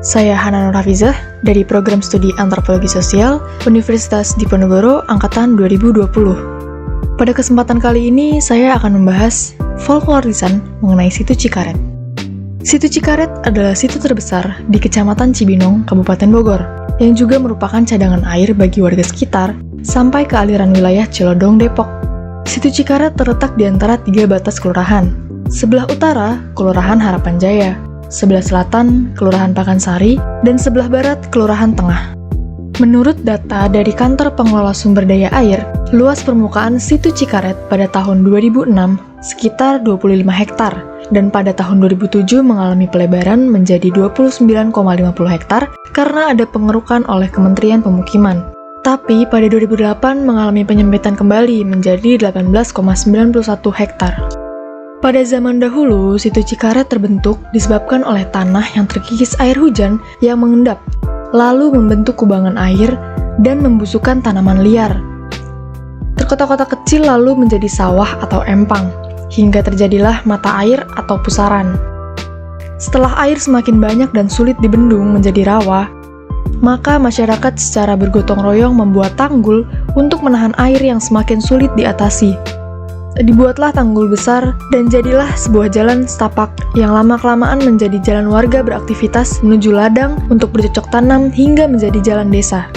Saya Hana Nur Hafizah dari Program Studi Antropologi Sosial Universitas Diponegoro Angkatan 2020. Pada kesempatan kali ini, saya akan membahas folklorisan mengenai Situ Cikaret. Situ Cikaret adalah situ terbesar di Kecamatan Cibinong, Kabupaten Bogor, yang juga merupakan cadangan air bagi warga sekitar sampai ke aliran wilayah Cilodong, Depok. Situ Cikaret terletak di antara 3 batas kelurahan. Sebelah utara, Kelurahan Harapan Jaya, sebelah selatan, Kelurahan Pakansari, dan sebelah barat, Kelurahan Tengah. Menurut data dari Kantor Pengelola Sumber Daya Air, luas permukaan Situ Cikaret pada tahun 2006 sekitar 25 hektar, dan pada tahun 2007 mengalami pelebaran menjadi 29,50 hektar karena ada pengerukan oleh Kementerian Pemukiman. Tapi pada 2008 mengalami penyempitan kembali menjadi 18,91 hektar. Pada zaman dahulu, Situ Cikaret terbentuk disebabkan oleh tanah yang terkikis air hujan yang mengendap, lalu membentuk kubangan air dan membusukkan tanaman liar. Terkotak-kotak kecil lalu menjadi sawah atau empang, hingga terjadilah mata air atau pusaran. Setelah air semakin banyak dan sulit dibendung menjadi rawa, maka masyarakat secara bergotong royong membuat tanggul untuk menahan air yang semakin sulit diatasi. Dibuatlah tanggul besar dan jadilah sebuah jalan setapak yang lama-kelamaan menjadi jalan warga beraktivitas menuju ladang untuk bercocok tanam hingga menjadi jalan desa.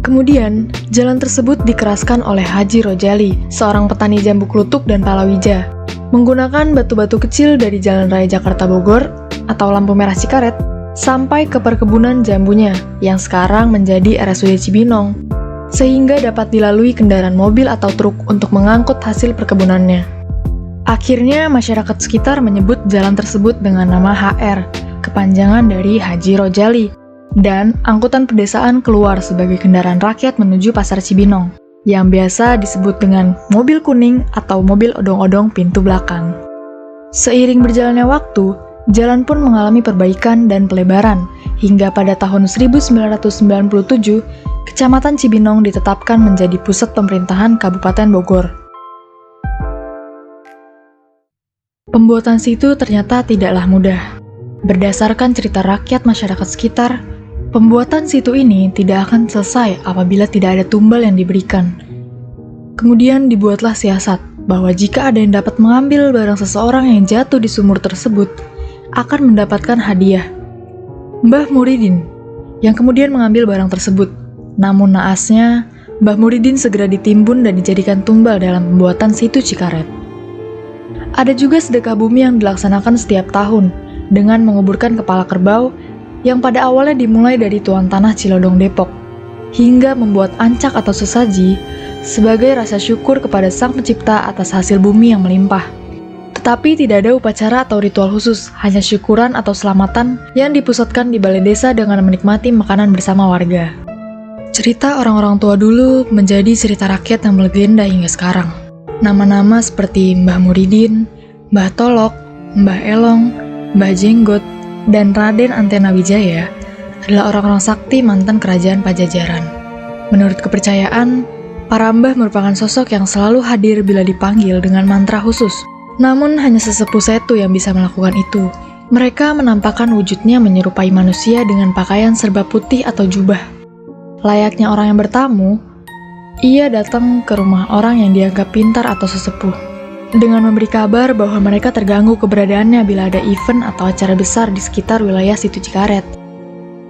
Kemudian, jalan tersebut dikeraskan oleh Haji Rojali, seorang petani jambu klutuk dan palawija. Menggunakan batu-batu kecil dari Jalan Raya Jakarta Bogor atau lampu merah Cikaret sampai ke perkebunan jambunya yang sekarang menjadi RSUD Cibinong, sehingga dapat dilalui kendaraan mobil atau truk untuk mengangkut hasil perkebunannya. Akhirnya, masyarakat sekitar menyebut jalan tersebut dengan nama HR, kepanjangan dari Haji Rojali, dan angkutan pedesaan keluar sebagai kendaraan rakyat menuju Pasar Cibinong, yang biasa disebut dengan mobil kuning atau mobil odong-odong pintu belakang. Seiring berjalannya waktu, jalan pun mengalami perbaikan dan pelebaran, hingga pada tahun 1997, Kecamatan Cibinong ditetapkan menjadi pusat pemerintahan Kabupaten Bogor. Pembuatan situ ternyata tidaklah mudah. Berdasarkan cerita rakyat masyarakat sekitar, pembuatan situ ini tidak akan selesai apabila tidak ada tumbal yang diberikan. Kemudian dibuatlah siasat bahwa jika ada yang dapat mengambil barang seseorang yang jatuh di sumur tersebut, akan mendapatkan hadiah. Mbah Muridin yang kemudian mengambil barang tersebut. Namun naasnya, Mbah Muridin segera ditimbun dan dijadikan tumbal dalam pembuatan Situ Cikaret. Ada juga sedekah bumi yang dilaksanakan setiap tahun dengan menguburkan kepala kerbau yang pada awalnya dimulai dari tuan tanah Cilodong Depok, hingga membuat ancak atau sesaji sebagai rasa syukur kepada Sang Pencipta atas hasil bumi yang melimpah. Tetapi tidak ada upacara atau ritual khusus, hanya syukuran atau selamatan yang dipusatkan di balai desa dengan menikmati makanan bersama warga. Cerita orang-orang tua dulu menjadi cerita rakyat yang melegenda hingga sekarang. Nama-nama seperti Mbah Muridin, Mbah Tolok, Mbah Elong, Mbah Jenggot, dan Raden Antena Wijaya adalah orang-orang sakti mantan kerajaan Pajajaran. Menurut kepercayaan, para mbah merupakan sosok yang selalu hadir bila dipanggil dengan mantra khusus. Namun hanya sesepuh setu yang bisa melakukan itu. Mereka menampakkan wujudnya menyerupai manusia dengan pakaian serba putih atau jubah. Layaknya orang yang bertamu, ia datang ke rumah orang yang dianggap pintar atau sesepuh, dengan memberi kabar bahwa mereka terganggu keberadaannya bila ada event atau acara besar di sekitar wilayah Situ Cikaret.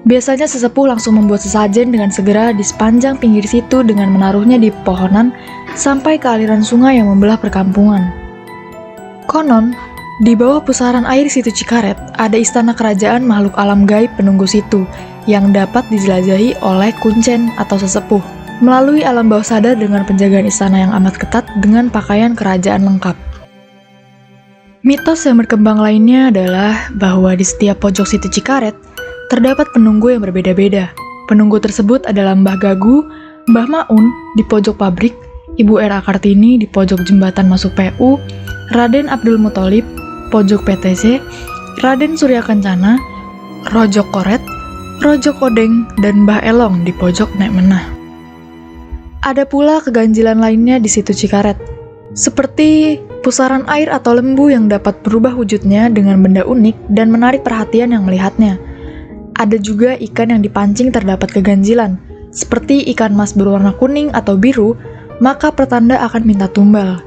Biasanya sesepuh langsung membuat sesajen dengan segera di sepanjang pinggir situ dengan menaruhnya di pohonan sampai ke aliran sungai yang membelah perkampungan. Konon, di bawah pusaran air Situ Cikaret ada istana kerajaan makhluk alam gaib penunggu situ yang dapat dijelajahi oleh kuncen atau sesepuh melalui alam bawah sadar dengan penjagaan istana yang amat ketat dengan pakaian kerajaan lengkap. Mitos yang berkembang lainnya adalah bahwa di setiap pojok Situ Cikaret terdapat penunggu yang berbeda-beda. Penunggu tersebut adalah Mbah Gagu, Mbah Maun di pojok pabrik, Ibu R.A. Kartini di pojok jembatan masuk PU, Raden Abdul Muthalib, pojok PTC, Raden Surya Kencana, Rojo Koret, Rojo Kodeng, dan Mbah Elong di pojok Nek Menah. Ada pula keganjilan lainnya di Situ Cikaret, seperti pusaran air atau lembu yang dapat berubah wujudnya dengan benda unik dan menarik perhatian yang melihatnya. Ada juga ikan yang dipancing terdapat keganjilan, seperti ikan mas berwarna kuning atau biru, maka pertanda akan minta tumbal.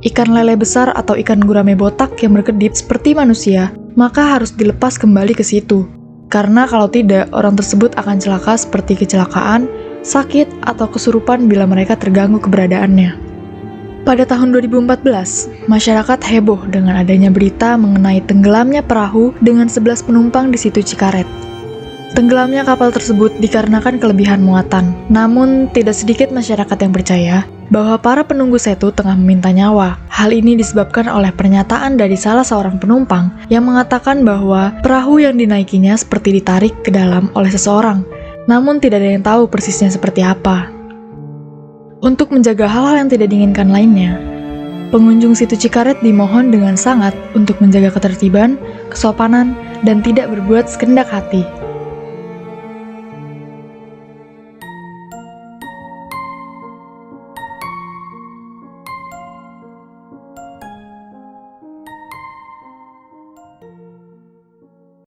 Ikan lele besar atau ikan gurame botak yang berkedip seperti manusia, maka harus dilepas kembali ke situ. Karena kalau tidak, orang tersebut akan celaka seperti kecelakaan, sakit, atau kesurupan bila mereka terganggu keberadaannya. Pada tahun 2014, masyarakat heboh dengan adanya berita mengenai tenggelamnya perahu dengan 11 penumpang di situ Cikaret. Tenggelamnya kapal tersebut dikarenakan kelebihan muatan, namun tidak sedikit masyarakat yang percaya bahwa para penunggu setu tengah meminta nyawa. Hal ini disebabkan oleh pernyataan dari salah seorang penumpang yang mengatakan bahwa perahu yang dinaikinya seperti ditarik ke dalam oleh seseorang, namun tidak ada yang tahu persisnya seperti apa. Untuk menjaga hal-hal yang tidak diinginkan lainnya, pengunjung situ Cikaret dimohon dengan sangat untuk menjaga ketertiban, kesopanan, dan tidak berbuat sekendak hati.